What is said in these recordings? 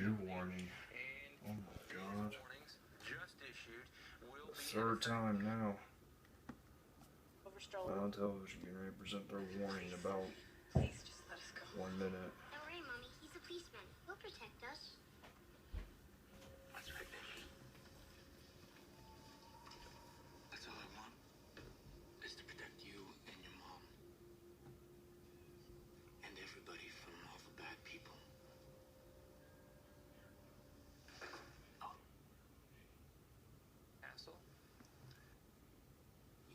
new warning. Oh my god. The third time now. On television, you represent their warning about 1 minute. Don't worry, Mommy. He's a policeman. He'll protect us. That's right, Nick. That's all I want, is to protect you and your mom. And everybody from all the bad people. Oh. Asshole.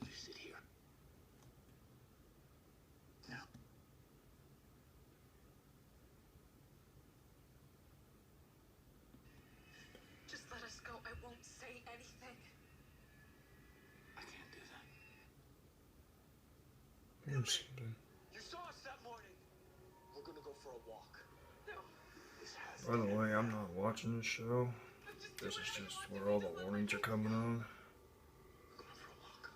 You just sit here. Now. Just let us go. I won't say anything. I can't do that. You saw us that morning. We're gonna go for a walk. No. This has By the way, I'm not watching this show. This is just where all the warnings are coming on. We're going for a walk.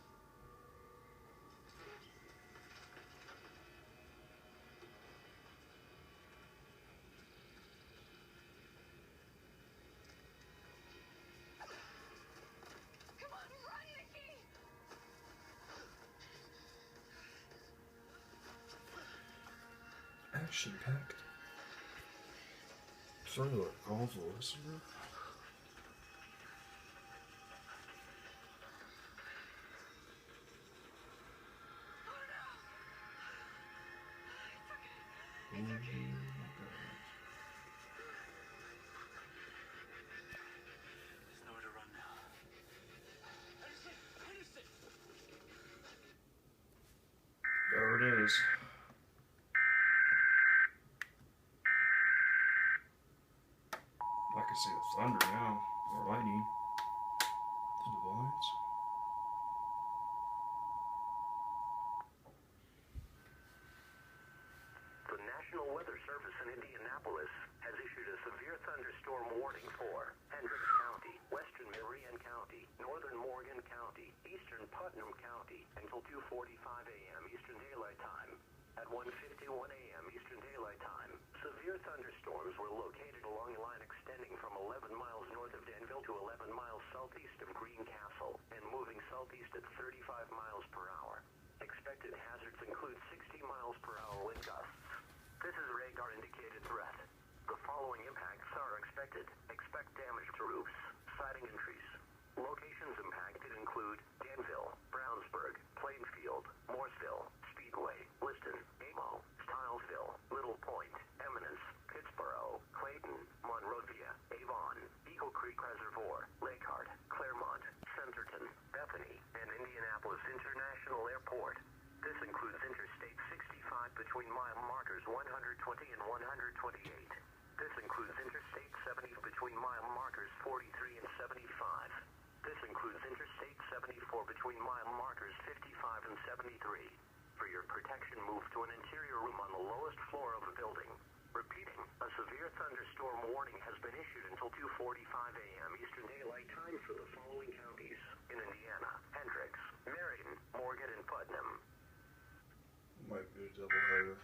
Come on, run, Nikki! Action-packed. Sort of like calls the listener. There's nowhere to run now. Henderson! There it is. I can see the thunder now, or lightning. The divides. The National Weather Service in Indianapolis has issued a severe thunderstorm warning for Hendricks County, Western Marion County, Northern Morgan County, Eastern Putnam County until 2:45 a.m. Eastern Daylight Time. At 1:51 a.m. Eastern Daylight Time, severe thunderstorms were located along a line extending from 11 miles north of Danville to 11 miles southeast of Greencastle and moving southeast at 35 miles per hour. Expected hazards include 60 miles per hour wind gusts. This is radar indicated threat. The following impacts are expected. Expect damage to roofs, siding and trees. Locations impacted include Danville, Brownsburg, Plainfield, Mooresville, Speedway, Liston, Amo, Stilesville, Little Point, Eminence, Pittsboro, Clayton, Monrovia, Avon, Eagle Creek Reservoir, Lakehart, Claremont, Centerton, Bethany, and Indianapolis International Airport. This includes Interstate 65 between mile markers 120 and 128. This includes Interstate 70 between mile markers 43 and 75. This includes Interstate 74 between mile markers 55 and 73. For your protection, move to an interior room on the lowest floor of the building. Repeating, a severe thunderstorm warning has been issued until 2:45 a.m. Eastern Daylight Time for the following counties in Indiana: Hendricks, Marion, Morgan, and Putnam. Might be a double header.